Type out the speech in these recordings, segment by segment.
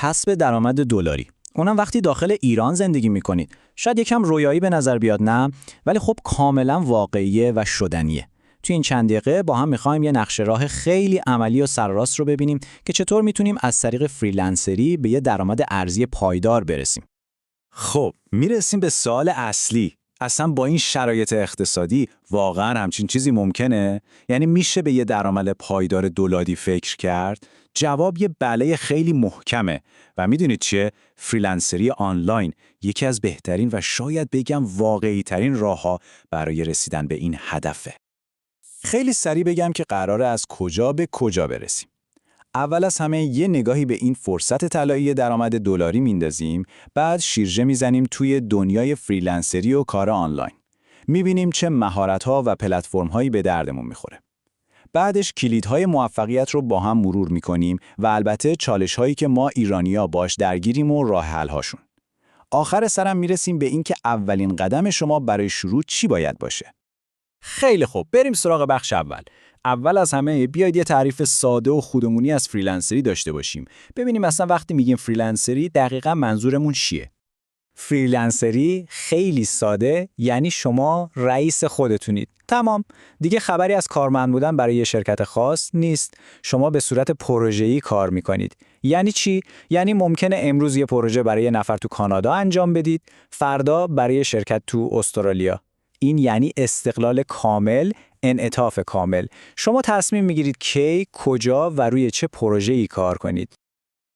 کسب درآمد دلاری. اونم وقتی داخل ایران زندگی میکنید. شاید یکم رویایی به نظر بیاد، نه؟ ولی خب کاملا واقعیه و شدنیه. تو این چند دقیقه با هم می‌خوایم یه نقشه راه خیلی عملی و سرراست رو ببینیم که چطور میتونیم از طریق فریلنسری به یه درآمد ارزی پایدار برسیم. خب میرسیم به سوال اصلی. اصلا با این شرایط اقتصادی واقعا همچین چیزی ممکنه؟ یعنی میشه به یه درآمد پایدار دولاری فکر کرد؟ جواب یه بله خیلی محکمه و میدونید چیه؟ فریلنسری آنلاین یکی از بهترین و شاید بگم واقعی ترین راه‌ها برای رسیدن به این هدفه. خیلی سریع بگم که قراره از کجا به کجا برسیم. اول از همه یه نگاهی به این فرصت طلایی درآمد دلاری میندازیم، بعد شیرجه میزنیم توی دنیای فریلنسری و کار آنلاین. میبینیم چه مهارت‌ها و پلتفرم‌هایی به دردمون میخوره. بعدش کلیدهای موفقیت رو با هم مرور میکنیم و البته چالش‌هایی که ما ایرانی‌ها باش درگیریم و راه حل‌هاشون. آخر سرم میرسیم به این که اولین قدم شما برای شروع چی باید باشه. خیلی خوب، بریم سراغ بخش اول. اول از همه بیاید یه تعریف ساده و خودمونی از فریلنسری داشته باشیم. ببینیم اصلا وقتی میگیم فریلنسری دقیقاً منظورمون چیه. فریلنسری خیلی ساده یعنی شما رئیس خودتونید. تمام. دیگه خبری از کارمند بودن برای یه شرکت خاص نیست. شما به صورت پروژه‌ای کار میکنید. یعنی چی؟ یعنی ممکنه امروز یه پروژه برای یه نفر تو کانادا انجام بدید، فردا برای شرکت تو استرالیا. این یعنی استقلال کامل، انعطاف کامل. شما تصمیم میگیرید کی، کجا و روی چه پروژه‌ای کار کنید.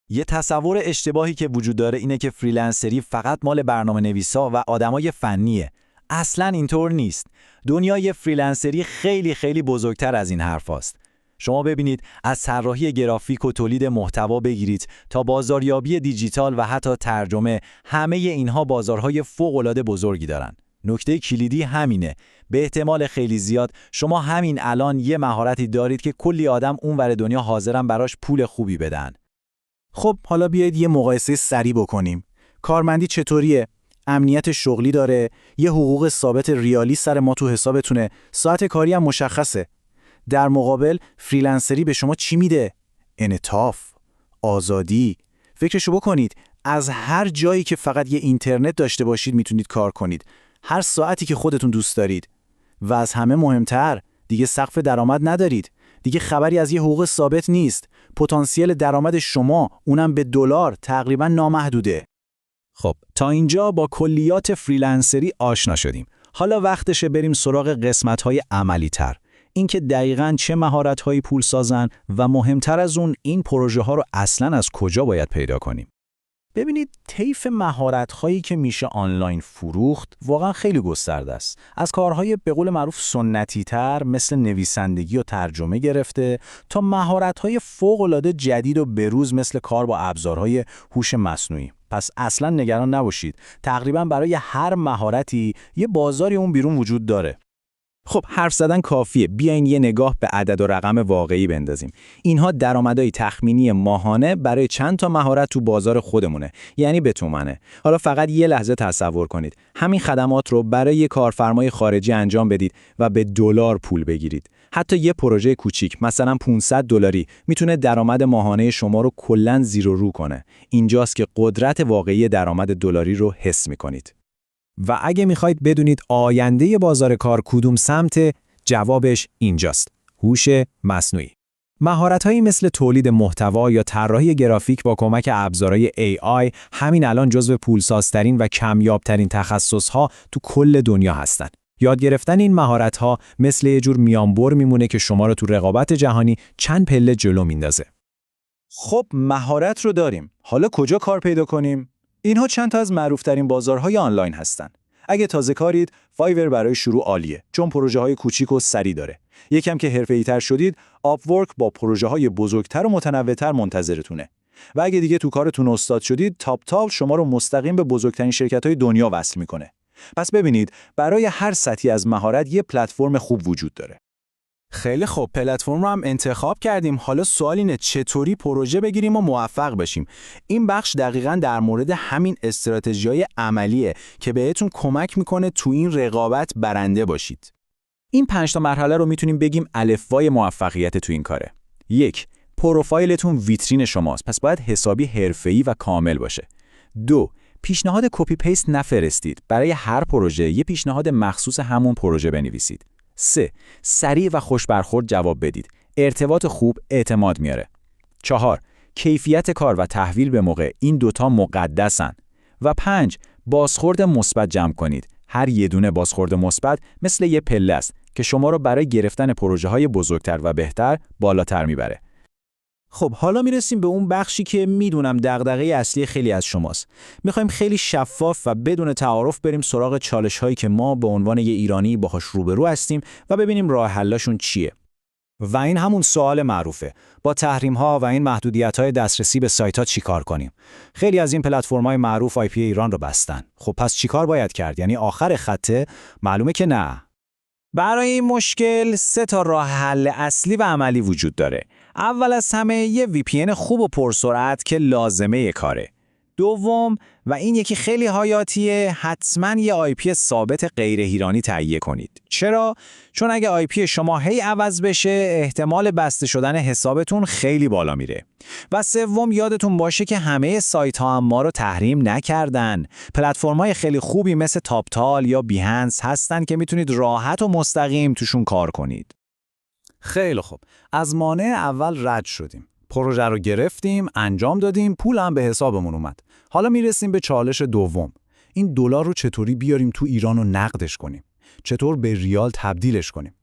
یه تصور اشتباهی که وجود داره اینه که فریلنسری فقط مال برنامه‌نویسا و آدمای فنیه. اصلاً اینطور نیست. دنیای فریلنسری خیلی خیلی بزرگتر از این حرفاست. شما ببینید از طراحی گرافیک و تولید محتوا بگیرید تا بازاریابی دیجیتال و حتی ترجمه، همه اینها بازارهای فوق‌العاده بزرگی دارن. نکته کلیدی همینه. به احتمال خیلی زیاد شما همین الان یه مهارتی دارید که کلی آدم اونور دنیا حاضرن براش پول خوبی بدن. خب حالا بیایید یه مقایسه سریع بکنیم. کارمندی چطوریه؟ امنیت شغلی داره، یه حقوق ثابت ریالی سر ما تو حسابتونه، ساعت کاری هم مشخصه. در مقابل فریلنسری به شما چی میده؟ انعطاف، آزادی. فکرشو بکنید، از هر جایی که فقط یه اینترنت داشته باشید میتونید کار کنید. هر ساعتی که خودتون دوست دارید. و از همه مهمتر، دیگه سقف درآمد ندارید. دیگه خبری از یه حقوق ثابت نیست. پتانسیل درآمد شما، اونم به دلار، تقریبا نامحدوده. خب تا اینجا با کلیات فریلنسری آشنا شدیم. حالا وقتشه بریم سراغ قسمت‌های عملی‌تر. اینکه دقیقاً چه مهارت‌هایی پول سازن و مهمتر از اون این پروژه‌ها رو اصلاً از کجا باید پیدا کنیم. ببینید طیف مهارت‌هایی که میشه آنلاین فروخت واقعا خیلی گسترده است. از کارهای به قول معروف سنتی‌تر مثل نویسندگی و ترجمه گرفته تا مهارت‌های فوق‌العاده جدید و بروز مثل کار با ابزارهای هوش مصنوعی. پس اصلا نگران نباشید. تقریبا برای هر مهارتی یه بازاری اون بیرون وجود داره. خب حرف زدن کافیه. بیاین یه نگاه به عدد و رقم واقعی بندازیم. اینها درآمدهای تخمینی ماهانه برای چند تا مهارت تو بازار خودمونه، یعنی به تومنه. حالا فقط یه لحظه تصور کنید. همین خدمات رو برای یه کارفرمای خارجی انجام بدید و به دلار پول بگیرید. حتی یه پروژه کوچیک مثلا $500 میتونه درآمد ماهانه شما رو کلاً زیر و رو کنه. اینجاست که قدرت واقعی درآمد دلاری رو حس می‌کنید. و اگه میخواید بدونید آینده بازار کار کدوم سمت، جوابش اینجاست: هوش مصنوعی. مهارت‌هایی مثل تولید محتوا یا طراحی گرافیک با کمک ابزارهای AI همین الان جزو پولسازترین و کمیابترین تخصص‌ها تو کل دنیا هستن. یاد گرفتن این مهارت‌ها مثل یه جور میانبر میمونه که شما رو تو رقابت جهانی چند پله جلو میندازه. خب مهارت رو داریم. حالا کجا کار پیدا کنیم؟ اینها چند تا از معروف‌ترین بازارهای آنلاین هستن. اگه تازه کارید، فایور برای شروع عالیه، چون پروژه‌های کوچیک و سریع داره. یکم که حرفه‌ای‌تر شدید، آپورک با پروژه‌های بزرگتر و متنوع‌تر منتظرتونه. و اگه دیگه تو کارتون استاد شدید، تاپتال شما رو مستقیم به بزرگترین شرکت‌های دنیا وصل می‌کنه. پس ببینید، برای هر سطحی از مهارت یه پلتفرم خوب وجود داره. خیلی خوب، پلتفرم رو هم انتخاب کردیم. حالا سوال اینه چطوری پروژه بگیریم و موفق بشیم. این بخش دقیقاً در مورد همین استراتژی‌های عملیه که بهتون کمک میکنه تو این رقابت برنده باشید. این 5 تا مرحله رو میتونیم بگیم الفبای موفقیت تو این کاره. 1. پروفایلتون ویترین شماست، پس باید حسابی حرفه‌ای و کامل باشه. 2. پیشنهاد کپی پیست نفرستید. برای هر پروژه یه پیشنهاد مخصوص همون پروژه بنویسید. 3. سریع و خوش برخورد جواب بدید. ارتباط خوب اعتماد میاره. 4. کیفیت کار و تحویل به موقع، این دوتا مقدسن. و 5. بازخورد مثبت جمع کنید. هر یه دونه بازخورد مثبت مثل یه پله است که شما رو برای گرفتن پروژه‌های بزرگتر و بهتر بالاتر میبره. خب حالا میرسیم به اون بخشی که میدونم دغدغه اصلی خیلی از شماست. میخوایم خیلی شفاف و بدون تعارف بریم سراغ چالش‌هایی که ما به عنوان یه ایرانی باهاش روبرو هستیم و ببینیم راه حلشون چیه. و این همون سوال معروفه. با تحریم‌ها و این محدودیت‌های دسترسی به سایت‌ها چیکار کنیم؟ خیلی از این پلتفرم‌های معروف آی پی ایران رو بستن. خب پس چیکار باید کرد؟ یعنی آخر خطه؟ معلومه که نه. برای این مشکل 3 تا راه حل اصلی و عملی وجود داره. اول از همه یه VPN خوب و پرسرعت که لازمه کاره. دوم و این یکی خیلی حیاتیه، حتما یه IP ثابت غیر ایرانی تهیه کنید. چرا؟ چون اگه IP شما هی عوض بشه، احتمال بسته شدن حسابتون خیلی بالا میره. و سوم یادتون باشه که همه سایت ها هم ما رو تحریم نکردن. پلتفرم‌های خیلی خوبی مثل تاپتال یا بیهنس هستن که میتونید راحت و مستقیم توشون کار کنید. خیلی خوب. از مانع اول رد شدیم. پروژه رو گرفتیم، انجام دادیم، پول هم به حسابمون اومد. حالا میرسیم به چالش دوم. این دلار رو چطوری بیاریم تو ایران و نقدش کنیم؟ چطور به ریال تبدیلش کنیم؟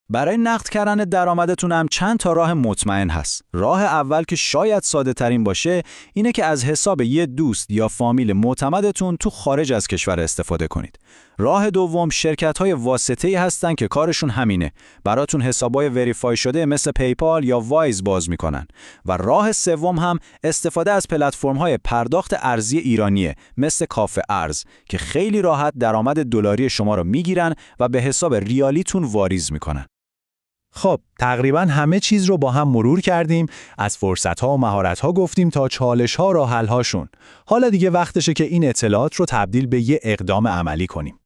برای نقد کردن درآمدتون هم چند تا راه مطمئن هست. راه اول که شاید ساده ترین باشه اینه که از حساب یه دوست یا فامیل معتمدتون تو خارج از کشور استفاده کنید. راه دوم شرکت‌های واسطه‌ای هستن که کارشون همینه. براتون حسابای وریفای شده مثل پیپال یا وایز باز میکنن. و راه سوم هم استفاده از پلتفرم‌های پرداخت ارزی ایرانیه مثل کافه ارز که خیلی راحت درآمد دلاری شما رو میگیرن و به حساب ریالیتون واریز میکنن. خب تقریبا همه چیز رو با هم مرور کردیم، از فرصت‌ها و مهارت‌ها گفتیم تا چالش‌ها و راه حل‌هاشون. حالا دیگه وقتشه که این اطلاعات رو تبدیل به یه اقدام عملی کنیم.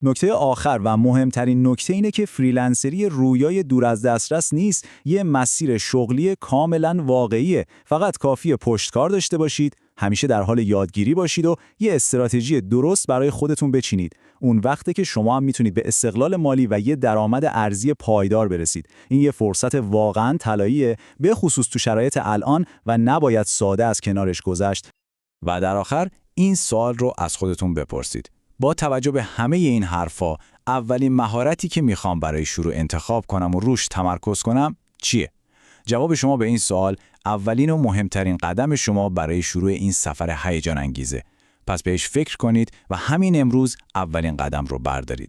نکته آخر و مهمترین نکته اینه که فریلنسری رویای دور از دسترس نیست، یه مسیر شغلی کاملا واقعیه. فقط کافیه پشتکار داشته باشید، همیشه در حال یادگیری باشید و یه استراتژی درست برای خودتون بچینید. اون وقته که شما هم میتونید به استقلال مالی و یه درآمد ارزی پایدار برسید. این یه فرصت واقعا طلاییه، به خصوص تو شرایط الان و نباید ساده از کنارش گذشت. و در آخر این سوال رو از خودتون بپرسید. با توجه به همه این حرفا، اولین مهارتی که میخوام برای شروع انتخاب کنم و روش تمرکز کنم چیه؟ جواب شما به این سوال اولین و مهمترین قدم شما برای شروع این سفر هیجان انگیزه. پس بهش فکر کنید و همین امروز اولین قدم رو بردارید.